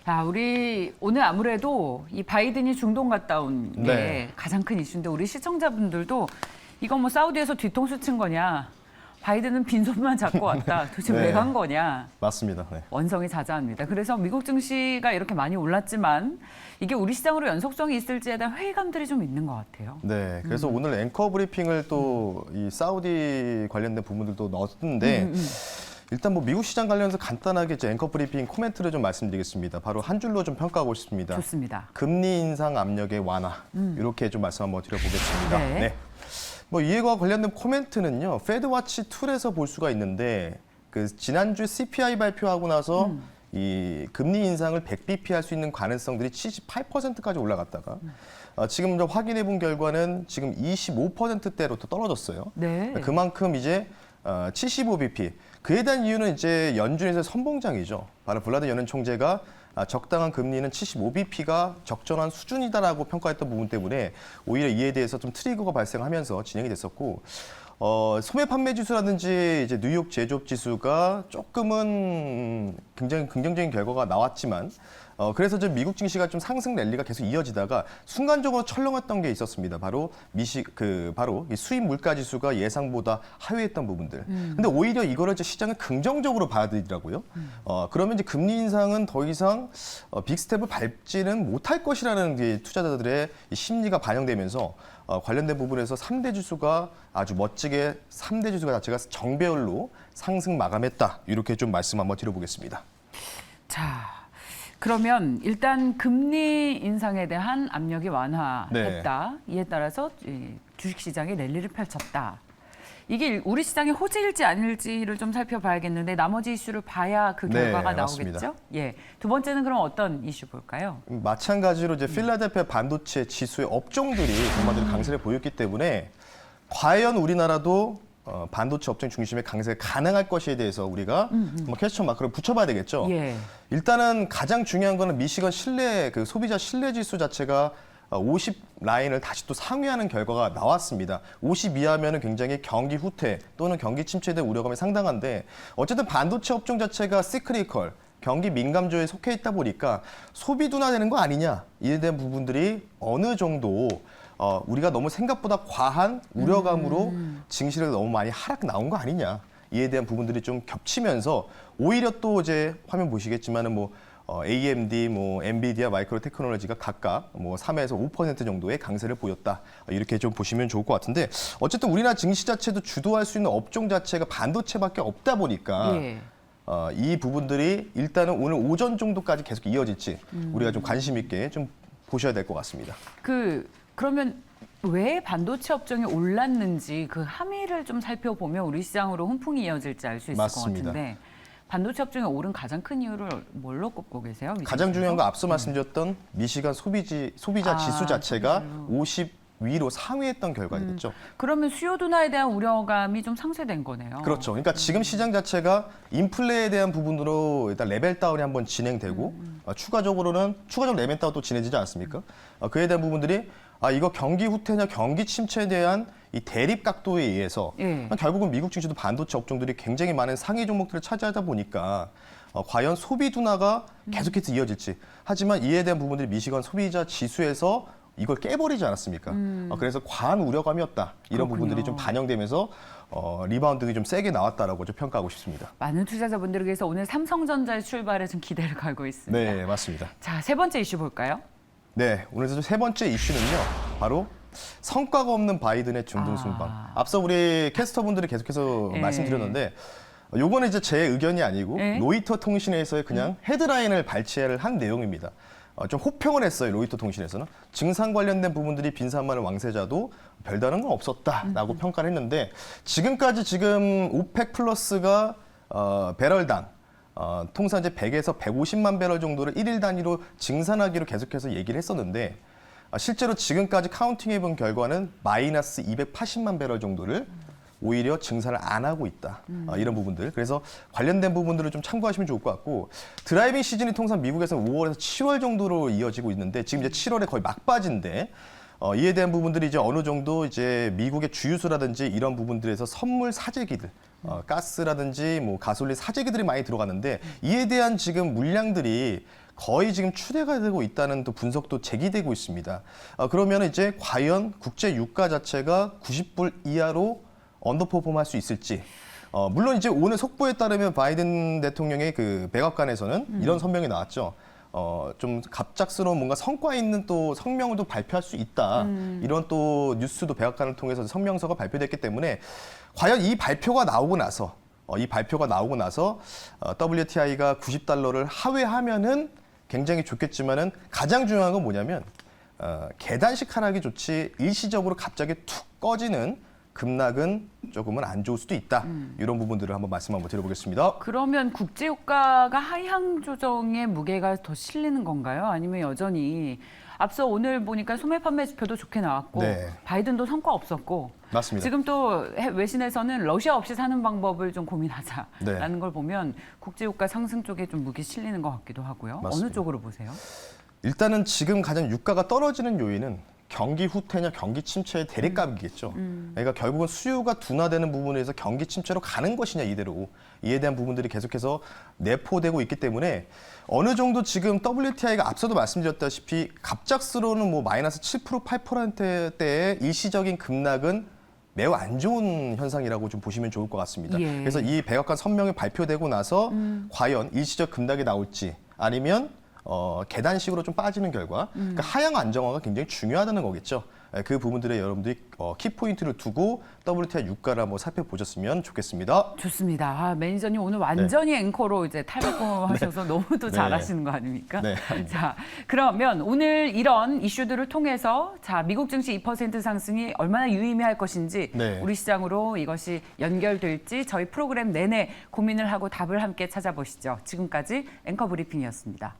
자, 우리 오늘 아무래도 이 바이든이 중동 갔다 온 게 네. 가장 큰 이슈인데 우리 시청자분들도 이거 뭐 사우디에서 뒤통수 친 거냐, 바이든은 빈손만 잡고 왔다, 도대체 네. 왜 간 거냐. 맞습니다. 네. 원성이 자자합니다. 그래서 미국 증시가 이렇게 많이 올랐지만 이게 우리 시장으로 연속성이 있을지에 대한 회의감들이 좀 있는 것 같아요. 네, 그래서 오늘 앵커 브리핑을 또 이 사우디 관련된 부분들도 넣었는데 일단 뭐 미국 시장 관련해서 간단하게 이제 앵커 브리핑 코멘트를 좀 말씀드리겠습니다. 바로 한 줄로 좀 평가하고 싶습니다. 좋습니다. 금리 인상 압력의 완화 이렇게 좀 말씀 한번 드려보겠습니다. 네. 뭐 이해와 관련된 코멘트는요, 페드와치 툴에서 볼 수가 있는데 그 지난주 CPI 발표하고 나서 이 금리 인상을 100bp 할 수 있는 가능성들이 78%까지 올라갔다가 지금 이제 확인해 본 결과는 지금 25%대로 또 떨어졌어요. 네. 그만큼 이제 75bp. 그에 대한 이유는 이제 연준에서의 선봉장이죠. 바로 블라드 연은 총재가 적당한 금리는 75bp가 적절한 수준이다라고 평가했던 부분 때문에 오히려 이에 대해서 좀 트리거가 발생하면서 진행이 됐었고, 소매 판매 지수라든지 이제 뉴욕 제조업 지수가 조금은 굉장히 긍정적인 결과가 나왔지만, 그래서 좀 미국 증시가 좀 상승 랠리가 계속 이어지다가 순간적으로 철렁했던 게 있었습니다. 바로 바로 이 수입 물가 지수가 예상보다 하회했던 부분들. 근데 오히려 이거를 이제 시장은 긍정적으로 받아들이더라고요. 그러면 이제 금리 인상은 더 이상 빅스텝을 밟지는 못할 것이라는 이 투자자들의 이 심리가 반영되면서 관련된 부분에서 3대 지수가 아주 멋지게 3대 지수가 자체가 정배열로 상승 마감했다. 이렇게 좀 말씀 한번 드려보겠습니다. 자, 그러면 일단 금리 인상에 대한 압력이 완화했다. 이에 따라서 주식시장이 랠리를 펼쳤다. 이게 우리 시장의 호재일지 아닐지를 좀 살펴봐야겠는데 나머지 이슈를 봐야 그 결과가 맞습니다. 나오겠죠? 예. 두 번째는 그럼 어떤 이슈 볼까요? 마찬가지로 이제 필라델피아 반도체 지수의 업종들이 한마디로 강세를 보였기 때문에 과연 우리나라도 반도체 업종 중심의 강세가 가능할 것에 대해서 우리가 한번 퀘스천 마크를 붙여봐야 되겠죠. 예. 일단은 가장 중요한 거는 미시건 신뢰 그 소비자 신뢰 지수 자체가 50 라인을 다시 또 상회하는 결과가 나왔습니다. 50 이하면은 굉장히 경기 후퇴 또는 경기 침체에 대한 우려감이 상당한데 어쨌든 반도체 업종 자체가 시크리컬 경기 민감조에 속해 있다 보니까 소비 둔화되는 거 아니냐 이에 대한 부분들이 어느 정도 우리가 너무 생각보다 과한 우려감으로 증시를 너무 많이 하락 나온 거 아니냐 이에 대한 부분들이 좀 겹치면서 오히려 또 이제 화면 보시겠지만은 뭐 AMD, 뭐 엔비디아, 마이크로 테크놀로지가 각각 뭐 3에서 5% 정도의 강세를 보였다. 이렇게 좀 보시면 좋을 것 같은데 어쨌든 우리나라 증시 자체도 주도할 수 있는 업종 자체가 반도체밖에 없다 보니까 예. 이 부분들이 일단은 오늘 오전 정도까지 계속 이어질지 우리가 좀 관심 있게 좀 보셔야 될 것 같습니다. 그러면 왜 반도체 업종이 올랐는지 그 함의를 좀 살펴보면 우리 시장으로 훈풍이 이어질지 알 수 있을 맞습니다. 것 같은데 반도체 업종이 오른 가장 큰 이유를 뭘로 꼽고 계세요? 가장 중요한 거 앞서 말씀드렸던 미시간 소비자 지수 자체가 소비자로. 50 위로 상회했던 결과겠죠. 그러면 수요 둔화에 대한 우려감이 좀 상쇄된 거네요. 그렇죠. 그러니까 지금 시장 자체가 인플레에 대한 부분으로 일단 레벨 다운이 한번 진행되고 추가적으로 레벨 다운도 진행되지 않습니까? 그에 대한 부분들이 이거 경기 후퇴냐 경기 침체에 대한 이 대립 각도에 의해서 예. 결국은 미국 증시도 반도체 업종들이 굉장히 많은 상위 종목들을 차지하다 보니까 과연 소비 둔화가 계속해서 이어질지. 하지만 이에 대한 부분들이 미시간 소비자 지수에서 이걸 깨버리지 않았습니까? 그래서 과한 우려감이었다. 이런 그렇군요. 부분들이 좀 반영되면서 리바운드가 좀 세게 나왔다라고 좀 평가하고 싶습니다. 많은 투자자분들께서 오늘 삼성전자의 출발에 좀 기대를 걸고 있습니다. 네, 맞습니다. 자, 세 번째 이슈 볼까요? 네, 오늘 세 번째 이슈는요. 바로 성과가 없는 바이든의 중동 순방. 앞서 우리 캐스터분들이 계속해서 예. 말씀드렸는데 요거는 이제 제 의견이 아니고 예. 로이터 통신에서의 그냥 헤드라인을 발췌를 한 내용입니다. 좀 호평을 했어요. 로이터 통신에서는. 증상 관련된 부분들이 빈산만을 왕세자도 별다른 건 없었다라고 평가를 했는데 지금까지 지금 오펙 플러스가 배럴당 통상 이제 100에서 150만 배럴 정도를 1일 단위로 증산하기로 계속해서 얘기를 했었는데 실제로 지금까지 카운팅해 본 결과는 마이너스 280만 배럴 정도를 오히려 증산을 안 하고 있다. 이런 부분들. 그래서 관련된 부분들을 좀 참고하시면 좋을 것 같고 드라이빙 시즌이 통상 미국에서는 5월에서 7월 정도로 이어지고 있는데 지금 이제 7월에 거의 막바지인데 이에 대한 부분들이 이제 어느 정도 이제 미국의 주유소라든지 이런 부분들에서 선물 사재기들, 가스라든지 뭐 가솔린 사재기들이 많이 들어가는데 이에 대한 지금 물량들이 거의 지금 추대가 되고 있다는 또 분석도 제기되고 있습니다. 그러면 이제 과연 국제 유가 자체가 90불 이하로 언더퍼폼할 수 있을지. 물론 이제 오늘 속보에 따르면 바이든 대통령의 그 백악관에서는 이런 선명이 나왔죠. 좀 갑작스러운 뭔가 성과 있는 또 성명을 또 발표할 수 있다. 이런 또 뉴스도 백악관을 통해서 성명서가 발표됐기 때문에 과연 이 발표가 나오고 나서 WTI가 90달러를 하회하면은 굉장히 좋겠지만은 가장 중요한 건 뭐냐면 계단식 하락이 좋지 일시적으로 갑자기 툭 꺼지는 급락은 조금은 안 좋을 수도 있다. 이런 부분들을 한번 말씀 한번 드려보겠습니다. 그러면 국제유가가 하향 조정의 무게가 더 실리는 건가요? 아니면 여전히 앞서 오늘 보니까 소매 판매 지표도 좋게 나왔고 네. 바이든도 성과 없었고 맞습니다. 지금 또 외신에서는 러시아 없이 사는 방법을 좀 고민하자라는 네. 걸 보면 국제유가 상승 쪽에 좀 무게 실리는 것 같기도 하고요. 맞습니다. 어느 쪽으로 보세요? 일단은 지금 가장 유가가 떨어지는 요인은 경기 후퇴냐 경기 침체의 대립값이겠죠. 그러니까 결국은 수요가 둔화되는 부분에서 경기 침체로 가는 것이냐 이대로 이에 대한 부분들이 계속해서 내포되고 있기 때문에 어느 정도 지금 WTI가 앞서도 말씀드렸다시피 갑작스러운 뭐 마이너스 7% 8%대의 일시적인 급락은 매우 안 좋은 현상이라고 좀 보시면 좋을 것 같습니다. 예. 그래서 이 백악관 선명이 발표되고 나서 과연 일시적 급락이 나올지 아니면 계단식으로 좀 빠지는 결과, 그러니까 하향 안정화가 굉장히 중요하다는 거겠죠. 그 부분들에 여러분들이 키포인트를 두고 WTI 유가를 한번 살펴보셨으면 좋겠습니다. 좋습니다. 매니저님 오늘 완전히 앵커로 이제 탈바꿈하셔서 너무도 네. 잘하시는 거 아닙니까? 네. 자, 그러면 오늘 이런 이슈들을 통해서 자 미국 증시 2% 상승이 얼마나 유의미할 것인지 네. 우리 시장으로 이것이 연결될지 저희 프로그램 내내 고민을 하고 답을 함께 찾아보시죠. 지금까지 앵커 브리핑이었습니다.